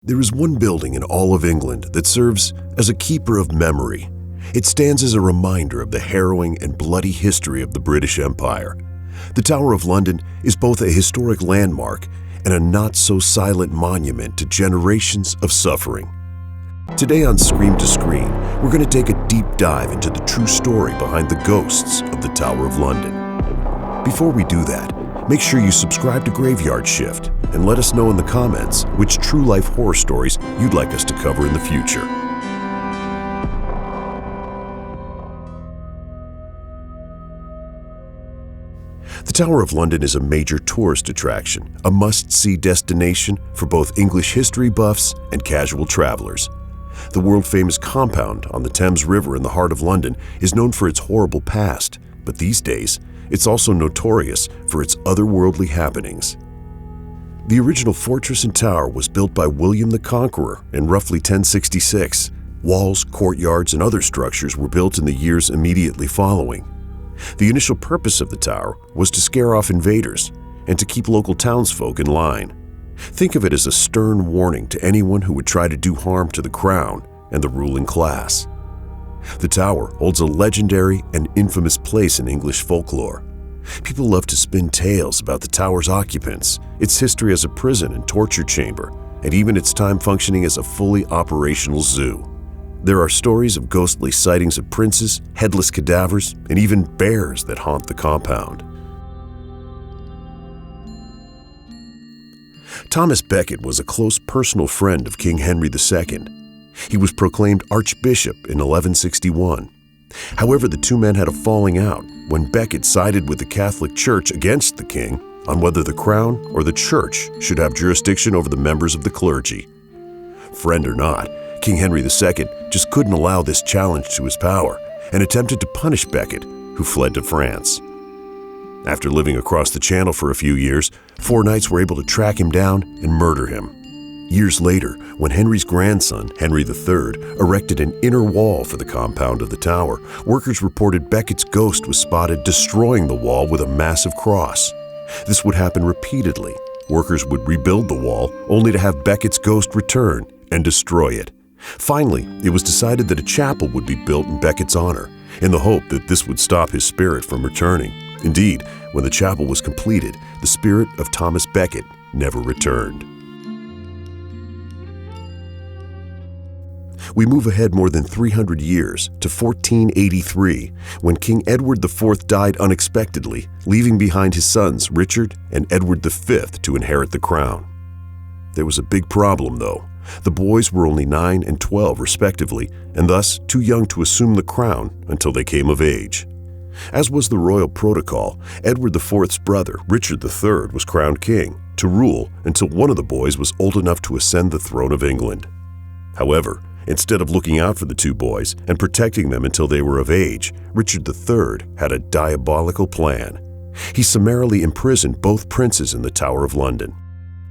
There is one building in all of England that serves as a keeper of memory. It stands as a reminder of the harrowing and bloody history of the British Empire. The Tower of London is both a historic landmark and a not-so-silent monument to generations of suffering. Today on Scream to Screen, we're going to take a deep dive into the true story behind the ghosts of the Tower of London. Before we do that, make sure you subscribe to Graveyard Shift and let us know in the comments which true-life horror stories you'd like us to cover in the future. The Tower of London is a major tourist attraction, a must-see destination for both English history buffs and casual travelers. The world-famous compound on the Thames River in the heart of London is known for its horrible past, but these days, it's also notorious for its otherworldly happenings. The original fortress and tower was built by William the Conqueror in roughly 1066. Walls, courtyards, and other structures were built in the years immediately following. The initial purpose of the tower was to scare off invaders and to keep local townsfolk in line. Think of it as a stern warning to anyone who would try to do harm to the crown and the ruling class. The tower holds a legendary and infamous place in English folklore. People love to spin tales about the tower's occupants, its history as a prison and torture chamber, and even its time functioning as a fully operational zoo. There are stories of ghostly sightings of princes, headless cadavers, and even bears that haunt the compound. Thomas Becket was a close personal friend of King Henry II. He was proclaimed Archbishop in 1161. However, the two men had a falling out when Becket sided with the Catholic Church against the king on whether the crown or the church should have jurisdiction over the members of the clergy. Friend or not, King Henry II just couldn't allow this challenge to his power and attempted to punish Becket, who fled to France. After living across the channel for a few years, 4 knights were able to track him down and murder him. Years later, when Henry's grandson, Henry III, erected an inner wall for the compound of the tower, workers reported Becket's ghost was spotted destroying the wall with a massive cross. This would happen repeatedly. Workers would rebuild the wall, only to have Becket's ghost return and destroy it. Finally, it was decided that a chapel would be built in Becket's honor, in the hope that this would stop his spirit from returning. Indeed, when the chapel was completed, the spirit of Thomas Becket never returned. We move ahead more than 300 years to 1483, when King Edward IV died unexpectedly, leaving behind his sons Richard and Edward V to inherit the crown. There was a big problem, though. The boys were only 9 and 12 respectively, and thus too young to assume the crown until they came of age. As was the royal protocol, Edward IV's brother, Richard III, was crowned king, to rule until one of the boys was old enough to ascend the throne of England. However, instead of looking out for the 2 boys and protecting them until they were of age, Richard III had a diabolical plan. He summarily imprisoned both princes in the Tower of London.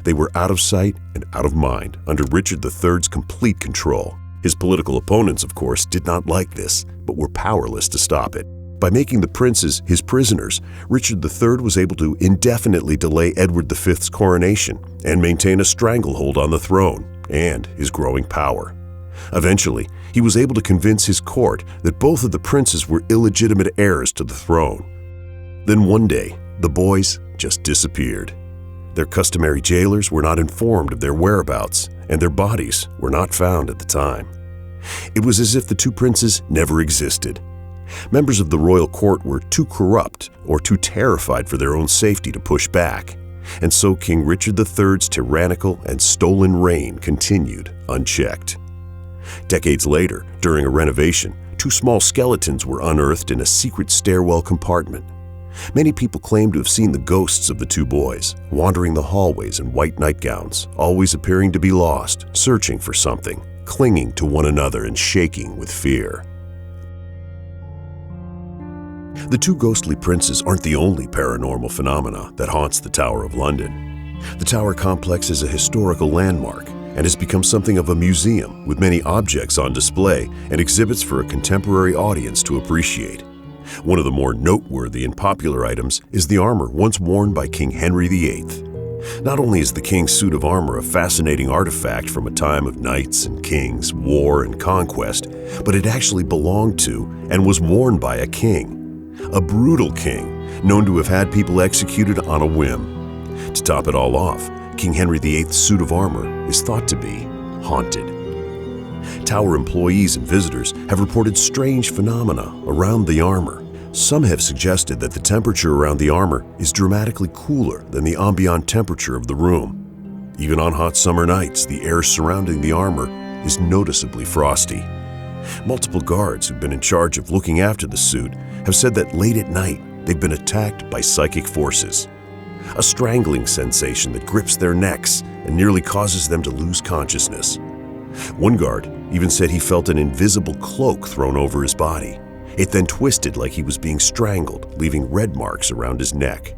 They were out of sight and out of mind under Richard III's complete control. His political opponents, of course, did not like this, but were powerless to stop it. By making the princes his prisoners, Richard III was able to indefinitely delay Edward V's coronation and maintain a stranglehold on the throne and his growing power. Eventually, he was able to convince his court that both of the princes were illegitimate heirs to the throne. Then one day, the boys just disappeared. Their customary jailers were not informed of their whereabouts, and their bodies were not found at the time. It was as if the 2 princes never existed. Members of the royal court were too corrupt or too terrified for their own safety to push back, and so King Richard III's tyrannical and stolen reign continued unchecked. Decades later, during a renovation, 2 small skeletons were unearthed in a secret stairwell compartment. Many people claim to have seen the ghosts of the 2 boys, wandering the hallways in white nightgowns, always appearing to be lost, searching for something, clinging to one another and shaking with fear. The 2 ghostly princes aren't the only paranormal phenomena that haunts the Tower of London. The Tower complex is a historical landmark and has become something of a museum with many objects on display and exhibits for a contemporary audience to appreciate. One of the more noteworthy and popular items is the armor once worn by King Henry VIII. Not only is the king's suit of armor a fascinating artifact from a time of knights and kings, war and conquest, but it actually belonged to and was worn by a king. A brutal king, known to have had people executed on a whim. To top it all off, King Henry VIII's suit of armor is thought to be haunted. Tower employees and visitors have reported strange phenomena around the armor. Some have suggested that the temperature around the armor is dramatically cooler than the ambient temperature of the room. Even on hot summer nights, the air surrounding the armor is noticeably frosty. Multiple guards who've been in charge of looking after the suit have said that late at night they've been attacked by psychic forces. A strangling sensation that grips their necks and nearly causes them to lose consciousness. One guard even said he felt an invisible cloak thrown over his body. It then twisted like he was being strangled, leaving red marks around his neck.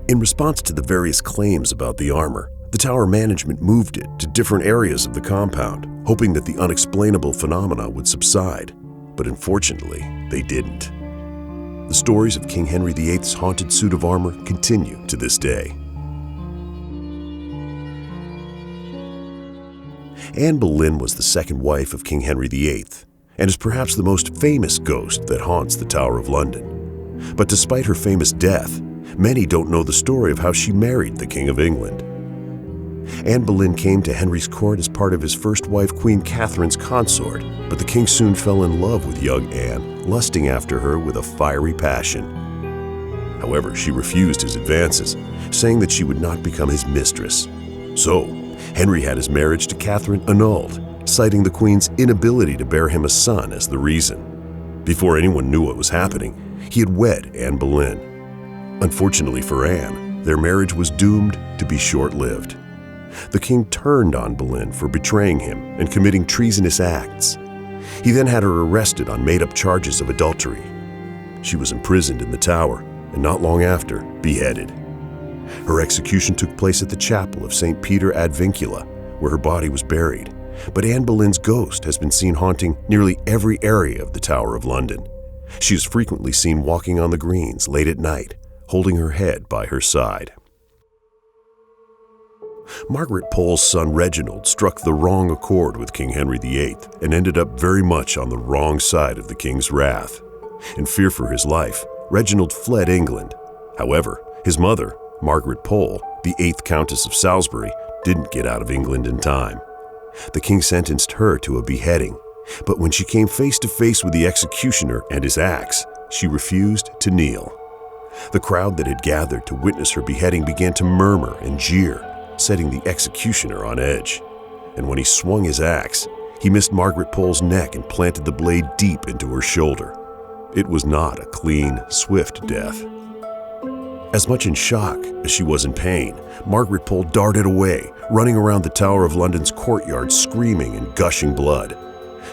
In response to the various claims about the armor, the tower management moved it to different areas of the compound, hoping that the unexplainable phenomena would subside. But unfortunately, they didn't. The stories of King Henry VIII's haunted suit of armor continue to this day. Anne Boleyn was the second wife of King Henry VIII, and is perhaps the most famous ghost that haunts the Tower of London. But despite her famous death, many don't know the story of how she married the King of England. Anne Boleyn came to Henry's court as part of his first wife, Queen Catherine's consort, but the king soon fell in love with young Anne, lusting after her with a fiery passion. However, she refused his advances, saying that she would not become his mistress. So, Henry had his marriage to Catherine annulled, citing the Queen's inability to bear him a son as the reason. Before anyone knew what was happening, he had wed Anne Boleyn. Unfortunately for Anne, their marriage was doomed to be short-lived. The king turned on Boleyn for betraying him and committing treasonous acts. He then had her arrested on made-up charges of adultery. She was imprisoned in the Tower, and not long after, beheaded. Her execution took place at the chapel of St. Peter ad Vincula, where her body was buried. But Anne Boleyn's ghost has been seen haunting nearly every area of the Tower of London. She is frequently seen walking on the greens late at night, holding her head by her side. Margaret Pole's son Reginald struck the wrong accord with King Henry VIII and ended up very much on the wrong side of the king's wrath. In fear for his life, Reginald fled England. However, his mother, Margaret Pole, the 8th Countess of Salisbury, didn't get out of England in time. The king sentenced her to a beheading, but when she came face to face with the executioner and his axe, she refused to kneel. The crowd that had gathered to witness her beheading began to murmur and jeer, setting the executioner on edge. And when he swung his axe, he missed Margaret Pole's neck and planted the blade deep into her shoulder. It was not a clean, swift death. As much in shock as she was in pain, Margaret Pole darted away, running around the Tower of London's courtyard screaming and gushing blood.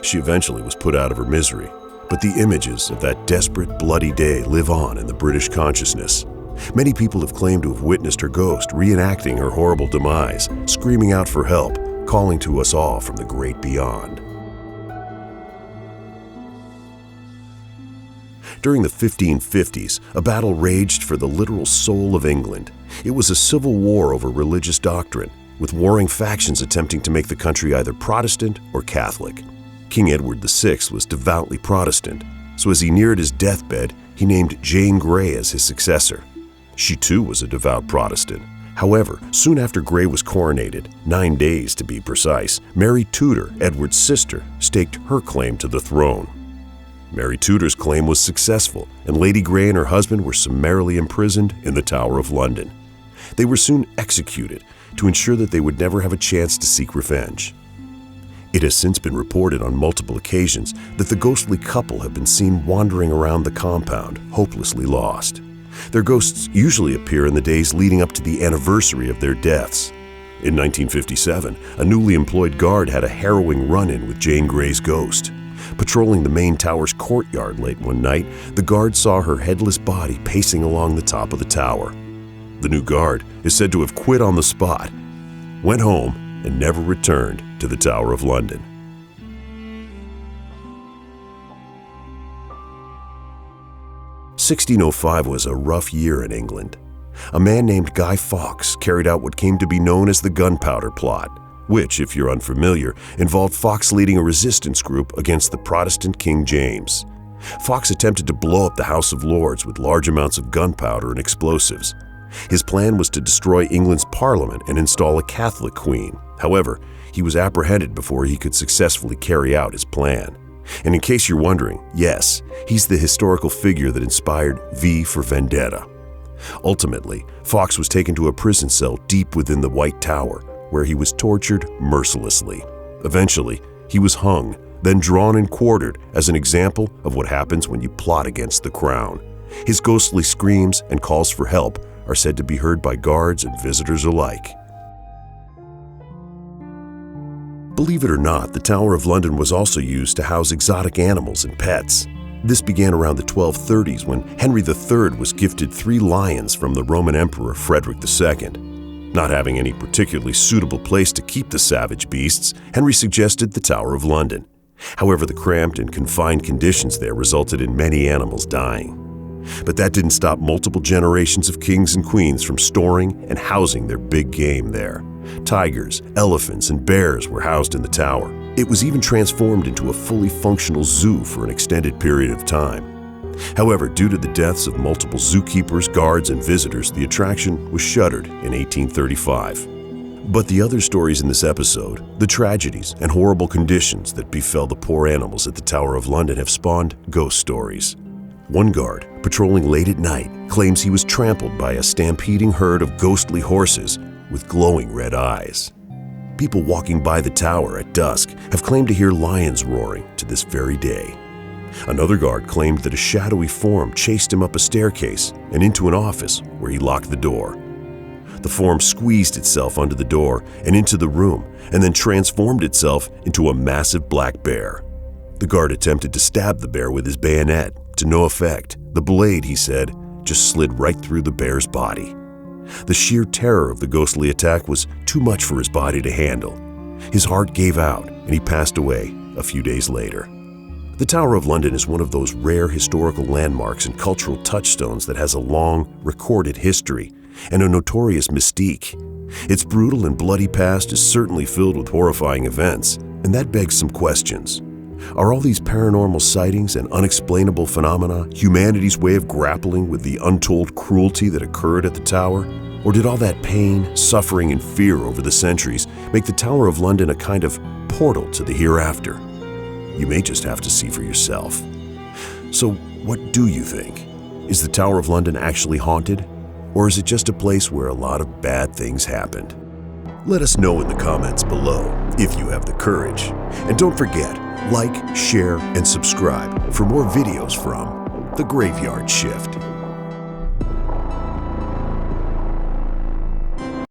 She eventually was put out of her misery, but the images of that desperate, bloody day live on in the British consciousness. Many people have claimed to have witnessed her ghost reenacting her horrible demise, screaming out for help, calling to us all from the great beyond. During the 1550s, a battle raged for the literal soul of England. It was a civil war over religious doctrine, with warring factions attempting to make the country either Protestant or Catholic. King Edward VI was devoutly Protestant, so as he neared his deathbed, he named Jane Grey as his successor. She too was a devout Protestant. However, soon after Grey was coronated, 9 days to be precise, Mary Tudor, Edward's sister, staked her claim to the throne. Mary Tudor's claim was successful, and Lady Grey and her husband were summarily imprisoned in the Tower of London. They were soon executed to ensure that they would never have a chance to seek revenge. It has since been reported on multiple occasions that the ghostly couple have been seen wandering around the compound, hopelessly lost. Their ghosts usually appear in the days leading up to the anniversary of their deaths. In 1957, a newly employed guard had a harrowing run-in with Jane Grey's ghost. Patrolling the main tower's courtyard late one night, the guard saw her headless body pacing along the top of the tower. The new guard is said to have quit on the spot, went home, and never returned to the Tower of London. "1605 was a rough year in England. A man named Guy Fawkes carried out what came to be known as the Gunpowder Plot, which, if you're unfamiliar, involved Fawkes leading a resistance group against the Protestant King James. Fawkes attempted to blow up the House of Lords with large amounts of gunpowder and explosives. His plan was to destroy England's Parliament and install a Catholic queen. However, he was apprehended before he could successfully carry out his plan. And in case you're wondering, yes, he's the historical figure that inspired V for Vendetta. Ultimately, Fawkes was taken to a prison cell deep within the White Tower, where he was tortured mercilessly. Eventually, he was hung, then drawn and quartered as an example of what happens when you plot against the crown. His ghostly screams and calls for help are said to be heard by guards and visitors alike. Believe it or not, the Tower of London was also used to house exotic animals and pets. This began around the 1230s when Henry III was gifted 3 lions from the Roman Emperor Frederick II. Not having any particularly suitable place to keep the savage beasts, Henry suggested the Tower of London. However, the cramped and confined conditions there resulted in many animals dying. But that didn't stop multiple generations of kings and queens from storing and housing their big game there. Tigers, elephants, and bears were housed in the tower. It was even transformed into a fully functional zoo for an extended period of time. However, due to the deaths of multiple zookeepers, guards, and visitors, the attraction was shuttered in 1835. But the other stories in this episode, the tragedies and horrible conditions that befell the poor animals at the Tower of London, have spawned ghost stories. One guard, patrolling late at night, claims he was trampled by a stampeding herd of ghostly horses with glowing red eyes. People walking by the tower at dusk have claimed to hear lions roaring to this very day. Another guard claimed that a shadowy form chased him up a staircase and into an office where he locked the door. The form squeezed itself under the door and into the room and then transformed itself into a massive black bear. The guard attempted to stab the bear with his bayonet, to no effect. The blade, he said, just slid right through the bear's body. The sheer terror of the ghostly attack was too much for his body to handle. His heart gave out and he passed away a few days later. The Tower of London is one of those rare historical landmarks and cultural touchstones that has a long, recorded history and a notorious mystique. Its brutal and bloody past is certainly filled with horrifying events, and that begs some questions. Are all these paranormal sightings and unexplainable phenomena humanity's way of grappling with the untold cruelty that occurred at the tower? Or did all that pain, suffering, and fear over the centuries make the Tower of London a kind of portal to the hereafter? You may just have to see for yourself. So, what do you think? Is the Tower of London actually haunted? Or is it just a place where a lot of bad things happened? Let us know in the comments below if you have the courage. And don't forget, like, share, and subscribe for more videos from The Graveyard Shift.